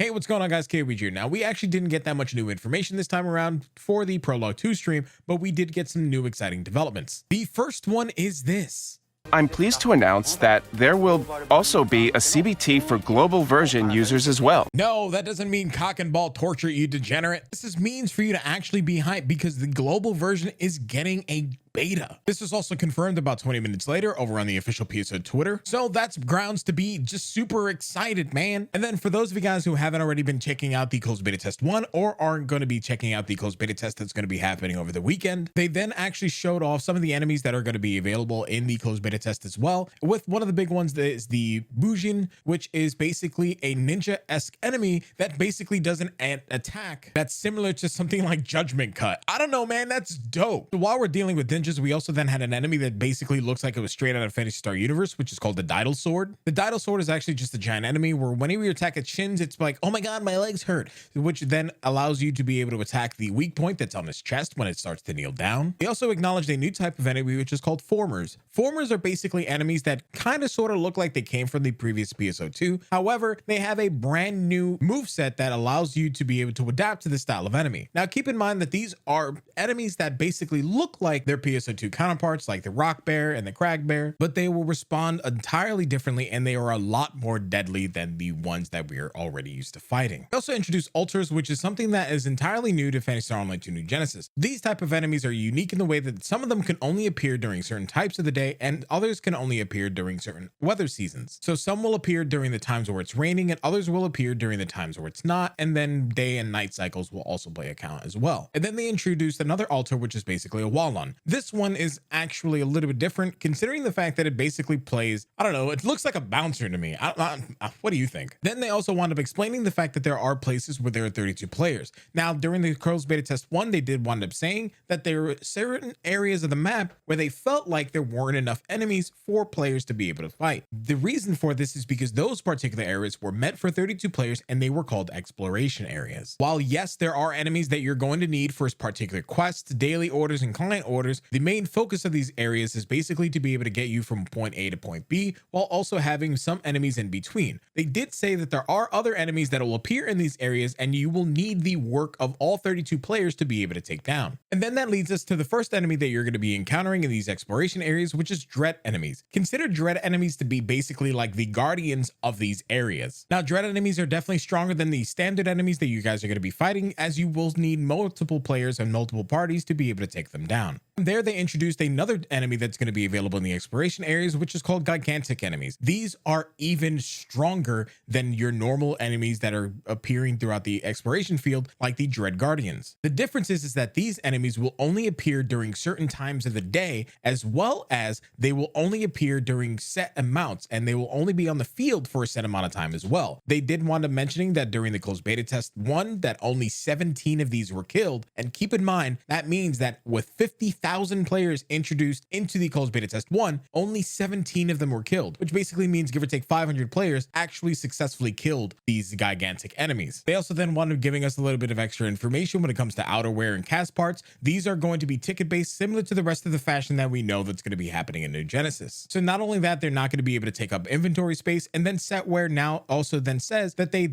Hey, what's going on, guys? Kaoiji here. Now, we actually didn't get that much new information this time around for the Prologue 2 stream, but we did get some new exciting developments. The first one is this. I'm pleased to announce that there will also be a CBT for global version users as well. No, that doesn't mean cock and ball torture, you degenerate. This means for you to actually be hyped because the global version is getting a beta. This was also confirmed about 20 minutes later over on the official PSO Twitter. So that's grounds to be just super excited, man. And then for those of you guys who haven't already been checking out the closed beta test 1 or aren't going to be checking out the closed beta test that's going to be happening over the weekend, they then actually showed off some of the enemies that are going to be available in the closed beta test as well. With one of the big ones that is the Bujin, which is basically a ninja-esque enemy that basically does an attack that's similar to something like Judgment Cut. I don't know, man, that's dope. So while we're dealing with ninjas, we also then had an enemy that basically looks like it was straight out of Phantasy Star Universe, which is called the Daidal Sword. The Daidal Sword is actually just a giant enemy where whenever you attack its shins, it's like, oh my god, my legs hurt, which then allows you to be able to attack the weak point that's on his chest when it starts to kneel down. They also acknowledged a new type of enemy, which is called Formers. Formers are basically enemies that kind of sort of look like they came from the previous PSO2. However, they have a brand new moveset that allows you to be able to adapt to the style of enemy. Now, keep in mind that these are enemies that basically look like their PSO2 counterparts, like the Rock Bear and the Crag Bear, but they will respond entirely differently, and they are a lot more deadly than the ones that we are already used to fighting. They also introduced Altars, which is something that is entirely new to Phantasy Star Online 2 New Genesis. These type of enemies are unique in the way that some of them can only appear during certain types of the day, and others can only appear during certain weather seasons. So some will appear during the times where it's raining, and others will appear during the times where it's not, and then day and night cycles will also play a count as well. And then they introduced another altar, which is basically a Wallon. This one is actually a little bit different, considering the fact that it basically plays, I don't know, it looks like a bouncer to me. What do you think? Then they also wound up explaining the fact that there are places where there are 32 players. Now, during the closed beta test 1, they did wind up saying that there were certain areas of the map where they felt like there weren't enough enemies for players to be able to fight. The reason for this is because those particular areas were meant for 32 players and they were called exploration areas. While yes, there are enemies that you're going to need for particular quests, daily orders, and client orders, the main focus of these areas is basically to be able to get you from point A to point B while also having some enemies in between. They did say that there are other enemies that will appear in these areas and you will need the work of all 32 players to be able to take down. And then that leads us to the first enemy that you're going to be encountering in these exploration areas, which is dread enemies. Consider dread enemies to be basically like the guardians of these areas. Now, dread enemies are definitely stronger than the standard enemies that you guys are going to be fighting, as you will need multiple players and multiple parties to be able to take them down. There they introduced another enemy that's going to be available in the exploration areas, which is called gigantic enemies. These are even stronger than your normal enemies that are appearing throughout the exploration field, like the Dread Guardians. The difference is that these enemies will only appear during certain times of the day, as well as they will only appear during set amounts, and they will only be on the field for a set amount of time as well. They did wind up mentioning that during the closed beta test 1 that only 17 of these were killed, and keep in mind that means that with 50,000 players introduced into the closed beta test 1, only 17 of them were killed, which basically means give or take 500 players actually successfully killed these gigantic enemies. They also then wound up giving us a little bit of extra information when it comes to outerwear and cast parts. These are going to be ticket based, similar to the rest of the fashion that we know that's going to be happening in New Genesis. So not only that, they're not going to be able to take up inventory space, and then setwear now also then says that they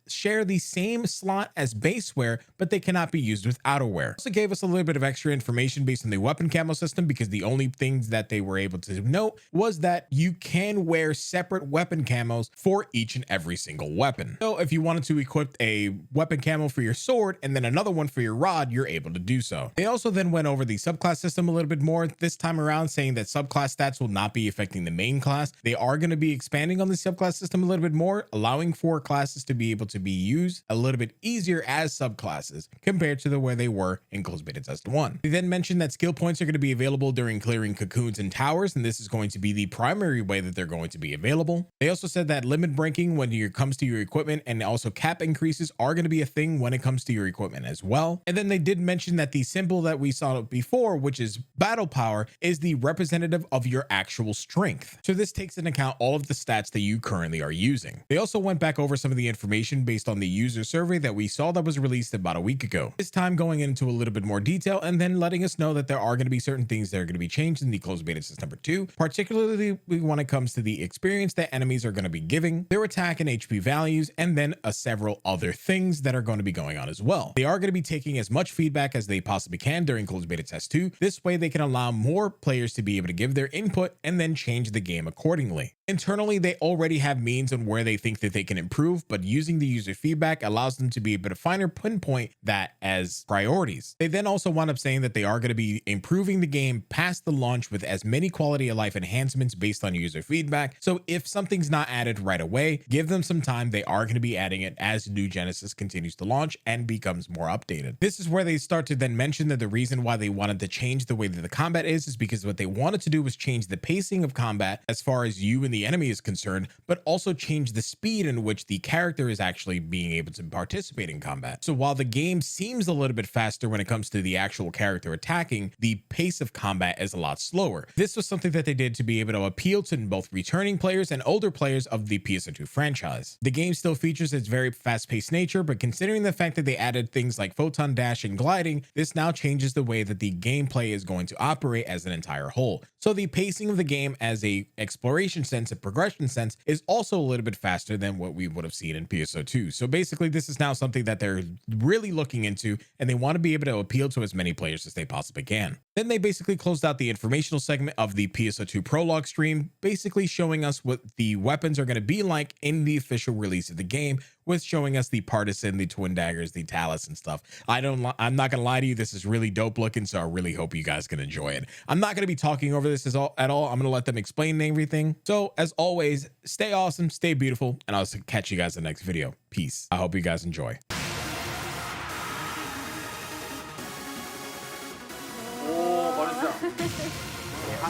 share the same slot as basewear, but they cannot be used with outerwear. Also gave us a little bit of extra information based on the weapon camo system, because the only things that they were able to note was that you can wear separate weapon camos for each and every single weapon. So if you wanted to equip a weapon camo for your sword and then another one for your rod, you're able to do so. They also then went over the subclass system a little bit more this time around, saying that subclass stats will not be affecting the main class. They are going to be expanding on the subclass system a little bit more, allowing for classes to be able to be used a little bit easier as subclasses compared to the way they were in closed beta test 1. They then mentioned that skill points are going to be available during clearing cocoons and towers, and this is going to be the primary way that they're going to be available. They also said that limit breaking when it comes to your equipment and also cap increases are going to be a thing when it comes to your equipment as well. And then they did mention that the symbol that we saw before, which is battle power, is the representative of your actual strength. So this takes into account all of the stats that you currently are using. They also went back over some of the information based on the user survey that we saw that was released about a week ago. This time going into a little bit more detail and then letting us know that that there are going to be certain things that are going to be changed in the closed beta test number 2, particularly when it comes to the experience that enemies are going to be giving, their attack and HP values, and then several other things that are going to be going on as well. They are going to be taking as much feedback as they possibly can during closed beta test 2. This way they can allow more players to be able to give their input and then change the game accordingly. Internally, they already have means on where they think that they can improve, but using the user feedback allows them to be able to finer pinpoint that as priorities. They then also wind up saying that they are going to be improving the game past the launch with as many quality of life enhancements based on user feedback. So if something's not added right away, give them some time. They are going to be adding it as New Genesis continues to launch and becomes more updated. This is where they start to then mention that the reason why they wanted to change the way that the combat is because what they wanted to do was change the pacing of combat as far as you and the enemy is concerned, but also change the speed in which the character is actually being able to participate in combat. So while the game seems a little bit faster when it comes to the actual character attacking, the pace of combat is a lot slower. This was something that they did to be able to appeal to both returning players and older players of the PSO2 franchise. The game still features its very fast-paced nature, but considering the fact that they added things like photon dash and gliding, this now changes the way that the gameplay is going to operate as an entire whole. So the pacing of the game as a exploration sense and progression sense is also a little bit faster than what we would have seen in PSO2. So basically this is now something that they're really looking into, and they want to be able to appeal to as many players as they possibly can. Then they basically closed out the informational segment of the PSO2 Prologue stream, basically showing us what the weapons are going to be like in the official release of the game, with showing us the partisan, the twin daggers, the talus and stuff. I'm not gonna lie to you, this is really dope looking, so I really hope you guys can enjoy it. I'm not gonna be talking over this at all. I'm gonna let them explain everything. So as always, stay awesome, stay beautiful, and I'll catch you guys in the next video. Peace. I hope you guys enjoy.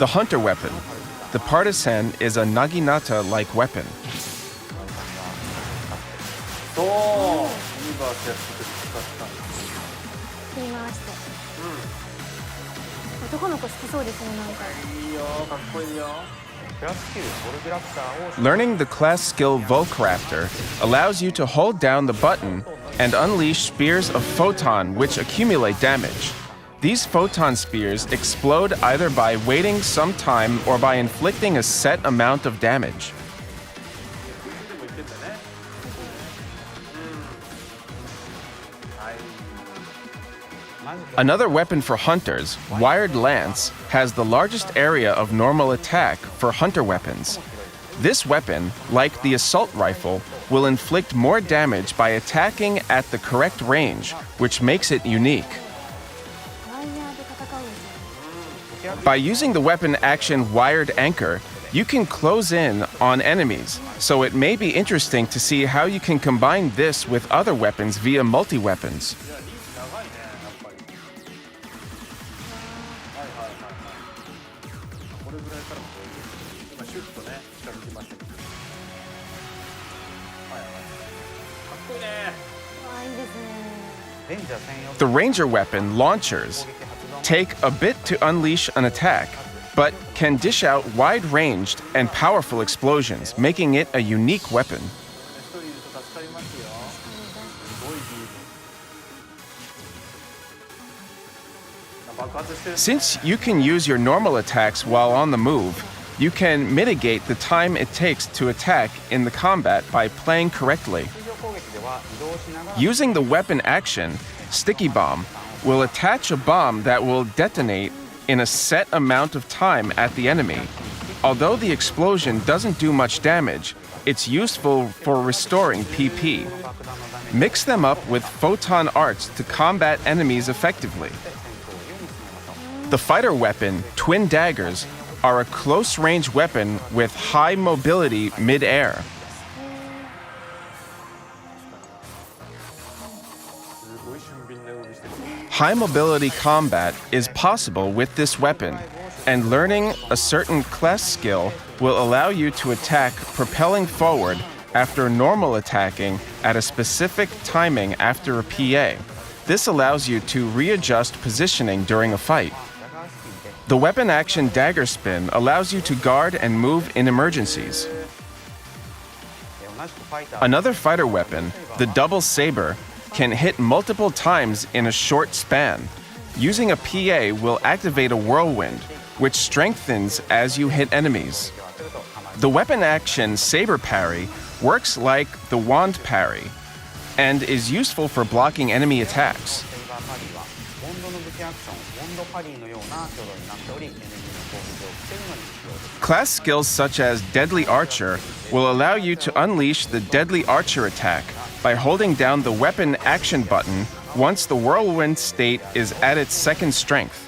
The Hunter weapon. The partisan is a naginata-like weapon. そうユニバースやって使ったんです。振り回して、男の子好きそうですね。なんかいいよ、かっこいいよ。クラススキルボルグラプターを Learning the class skill Volcrafter allows you to hold down the button and unleash spears of photon which accumulate damage. These photon spears explode either by waiting some time or by inflicting a set amount of damage. Another weapon for hunters, Wired Lance, has the largest area of normal attack for hunter weapons. This weapon, like the assault rifle, will inflict more damage by attacking at the correct range, which makes it unique. ワイヤーで戦うんですよ。 By using the weapon action Wired Anchor, you can close in on enemies, so it may be interesting to see how you can combine this with other weapons via multi-weapons. The Ranger weapon, Launchers, take a bit to unleash an attack, but can dish out wide-ranged and powerful explosions, making it a unique weapon. Since you can use your normal attacks while on the move, you can mitigate the time it takes to attack in the combat by playing correctly. Using the weapon action, Sticky Bomb will attach a bomb that will detonate in a set amount of time at the enemy. Although the explosion doesn't do much damage, it's useful for restoring PP. Mix them up with photon arts to combat enemies effectively. The fighter weapon, Twin Daggers, are a close-range weapon with high mobility mid-air. High mobility combat is possible with this weapon, and learning a certain class skill will allow you to attack propelling forward after normal attacking at a specific timing after a PA. This allows you to readjust positioning during a fight. The weapon action Dagger Spin allows you to guard and move in emergencies. Another fighter weapon, the Double Saber, can hit multiple times in a short span. using a PA will activate a whirlwind, which strengthens as you hit enemies. The weapon action Saber Parry works like the Wand Parry and is useful for blocking enemy attacks. セイバーパリーはボンドの武器アクションボンドパリーのような挙動になっており、エネミーの攻撃を防ぐのに必要です。 Class skills such as Deadly Archer will allow you to unleash the Deadly Archer attack by holding down the weapon action button once the whirlwind state is at its second strength.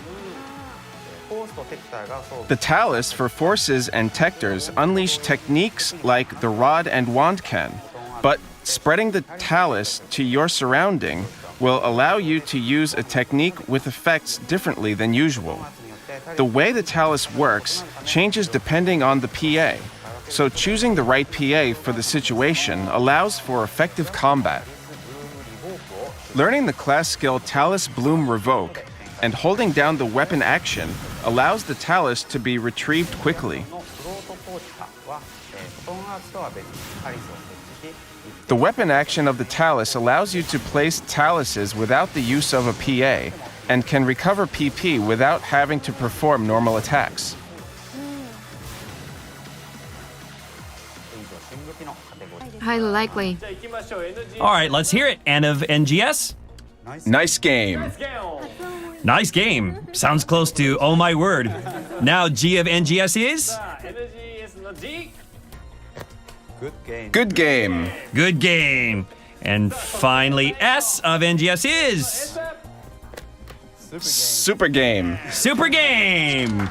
フォースとテクターが装備 The Talus for forces and Tectors unleash techniques like the Rod and Wand can, but spreading the Talus to your surrounding will allow you to use a technique with effects differently than usual. The way the Talus works changes depending on the PA, so choosing the right PA for the situation allows for effective combat. Learning the class skill Talus Bloom Revoke and holding down the weapon action allows the Talus to be retrieved quickly. のフロートポーチカは、フォトンアーツとは別にタリスを設置し、 The weapon action of the Talus allows you to place Taluses without the use of a PA and can recover PP without having to perform normal attacks. 以上新武器のカテゴリー。 Highly likely. All right, let's hear it. N of NGS? Nice game. Nice game. Sounds close to oh my word. Now G of NGS is? Good game. Good game. Good game. And finally, S of NGS is? Super game. Super game.